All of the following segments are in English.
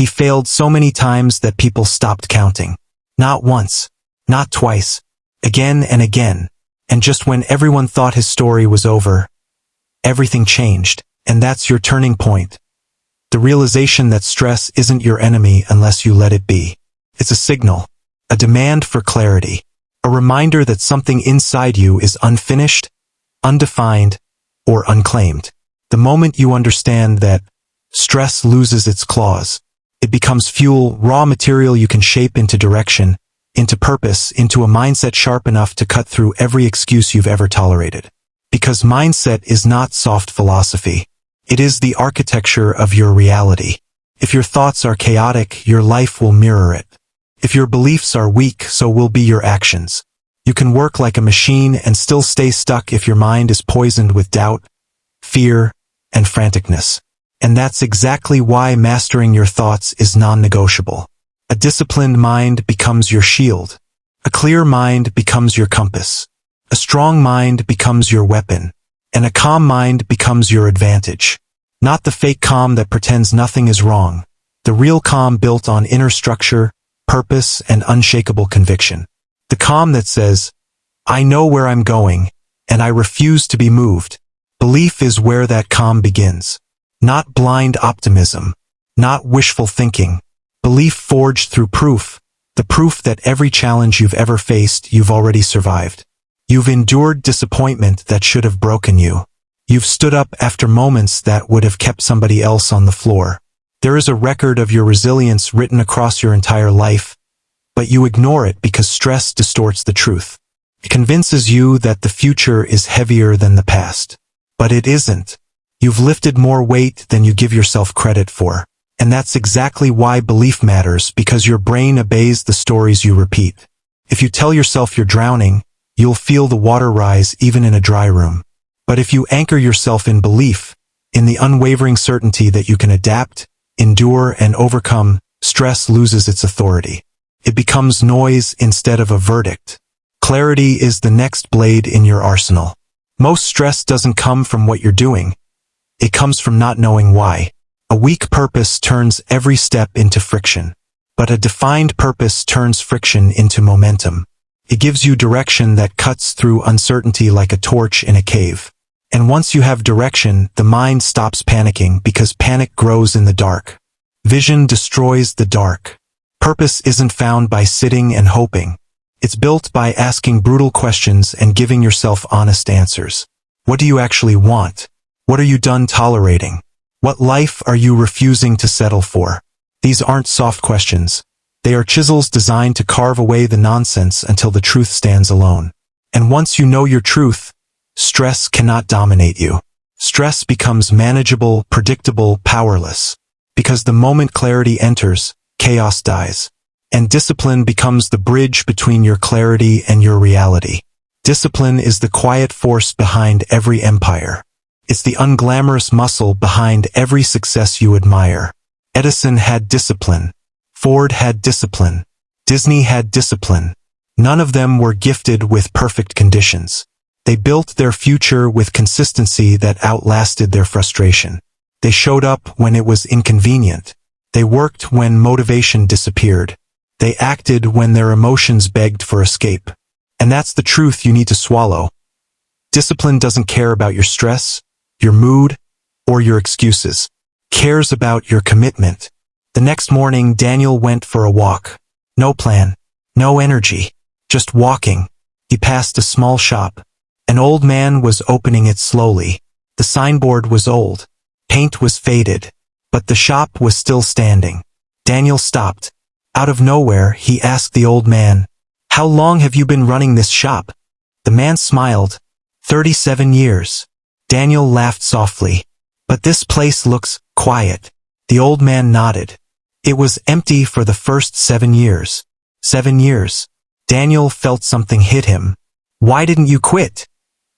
He failed so many times that people stopped counting. Not once, not twice, again and again. And just when everyone thought his story was over, everything changed. And that's your turning point. The realization that stress isn't your enemy unless you let it be. It's a signal, a demand for clarity, a reminder that something inside you is unfinished, undefined, or unclaimed. The moment you understand that stress loses its claws, it becomes fuel, raw material you can shape into direction, into purpose, into a mindset sharp enough to cut through every excuse you've ever tolerated. Because mindset is not soft philosophy. It is the architecture of your reality. If your thoughts are chaotic, your life will mirror it. If your beliefs are weak, so will be your actions. You can work like a machine and still stay stuck if your mind is poisoned with doubt, fear, and franticness. And that's exactly why mastering your thoughts is non-negotiable. A disciplined mind becomes your shield. A clear mind becomes your compass. A strong mind becomes your weapon. And a calm mind becomes your advantage. Not the fake calm that pretends nothing is wrong. The real calm built on inner structure, purpose, and unshakable conviction. The calm that says, I know where I'm going, and I refuse to be moved. Belief is where that calm begins. Not blind optimism. Not wishful thinking. Belief forged through proof. The proof that every challenge you've ever faced, you've already survived. You've endured disappointment that should have broken you. You've stood up after moments that would have kept somebody else on the floor. There is a record of your resilience written across your entire life, but you ignore it because stress distorts the truth. It convinces you that the future is heavier than the past. But it isn't. You've lifted more weight than you give yourself credit for. And that's exactly why belief matters, because your brain obeys the stories you repeat. If you tell yourself you're drowning, you'll feel the water rise even in a dry room. But if you anchor yourself in belief, in the unwavering certainty that you can adapt, endure, and overcome, stress loses its authority. It becomes noise instead of a verdict. Clarity is the next blade in your arsenal. Most stress doesn't come from what you're doing. It comes from not knowing why. A weak purpose turns every step into friction. But a defined purpose turns friction into momentum. It gives you direction that cuts through uncertainty like a torch in a cave. And once you have direction, the mind stops panicking because panic grows in the dark. Vision destroys the dark. Purpose isn't found by sitting and hoping. It's built by asking brutal questions and giving yourself honest answers. What do you actually want? What are you done tolerating? What life are you refusing to settle for? These aren't soft questions. They are chisels designed to carve away the nonsense until the truth stands alone. And once you know your truth, stress cannot dominate you. Stress becomes manageable, predictable, powerless. Because the moment clarity enters, chaos dies. And discipline becomes the bridge between your clarity and your reality. Discipline is the quiet force behind every empire. It's the unglamorous muscle behind every success you admire. Edison had discipline. Ford had discipline. Disney had discipline. None of them were gifted with perfect conditions. They built their future with consistency that outlasted their frustration. They showed up when it was inconvenient. They worked when motivation disappeared. They acted when their emotions begged for escape. And that's the truth you need to swallow. Discipline doesn't care about your stress, your mood, or your excuses. It cares about your commitment. The next morning, Daniel went for a walk. No plan, no energy, just walking. He passed a small shop. An old man was opening it slowly. The signboard was old. Paint was faded. But the shop was still standing. Daniel stopped. Out of nowhere, he asked the old man, "How long have you been running this shop?" The man smiled. 37 years. Daniel laughed softly. "But this place looks quiet." The old man nodded. "It was empty for the first 7 years. 7 years. Daniel felt something hit him. "Why didn't you quit?"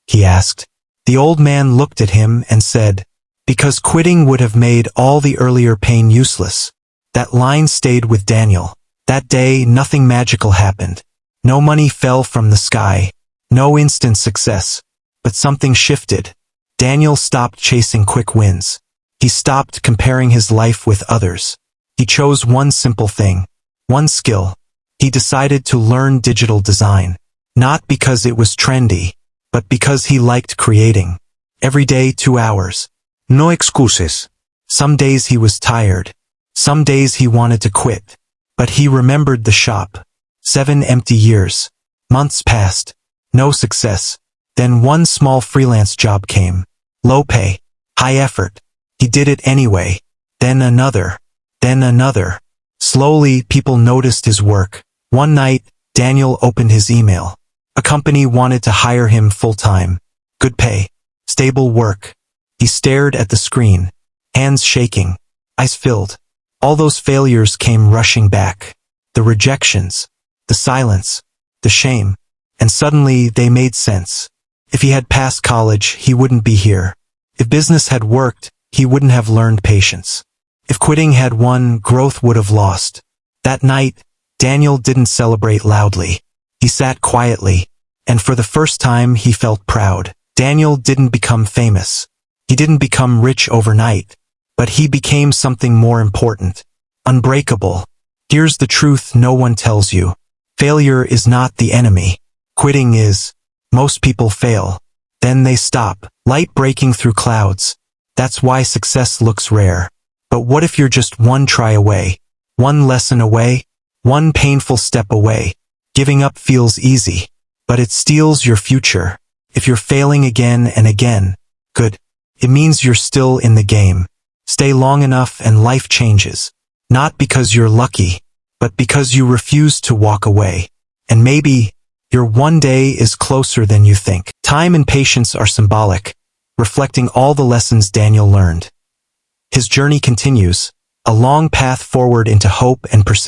he asked. The old man looked at him and said, "Because quitting would have made all the earlier pain useless." That line stayed with Daniel. That day, nothing magical happened. No money fell from the sky. No instant success. But something shifted. Daniel stopped chasing quick wins. He stopped comparing his life with others. He chose one simple thing, one skill. He decided to learn digital design, not because it was trendy, but because he liked creating. Every day 2 hours. No excuses. Some days he was tired. Some days he wanted to quit. But he remembered the shop. 7 empty years. Months passed. No success. Then one small freelance job came. Low pay. High effort. He did it anyway. Then another. Then another. Slowly, people noticed his work. One night, Daniel opened his email. A company wanted to hire him full-time. Good pay. Stable work. He stared at the screen. Hands shaking. Eyes filled. All those failures came rushing back. The rejections. The silence. The shame. And suddenly, they made sense. If he had passed college, he wouldn't be here. If business had worked, he wouldn't have learned patience. If quitting had won, growth would have lost. That night, Daniel didn't celebrate loudly. He sat quietly, and for the first time he felt proud. Daniel didn't become famous. He didn't become rich overnight, but he became something more important. Unbreakable. Here's the truth no one tells you. Failure is not the enemy. Quitting is. Most people fail. Then they stop. Light breaking through clouds. That's why success looks rare. But what if you're just one try away? One lesson away? One painful step away? Giving up feels easy, but it steals your future. If you're failing again and again, good. It means you're still in the game. Stay long enough and life changes. Not because you're lucky, but because you refuse to walk away. And maybe your one day is closer than you think. Time and patience are symbolic, reflecting all the lessons Daniel learned. His journey continues, a long path forward into hope and persistence.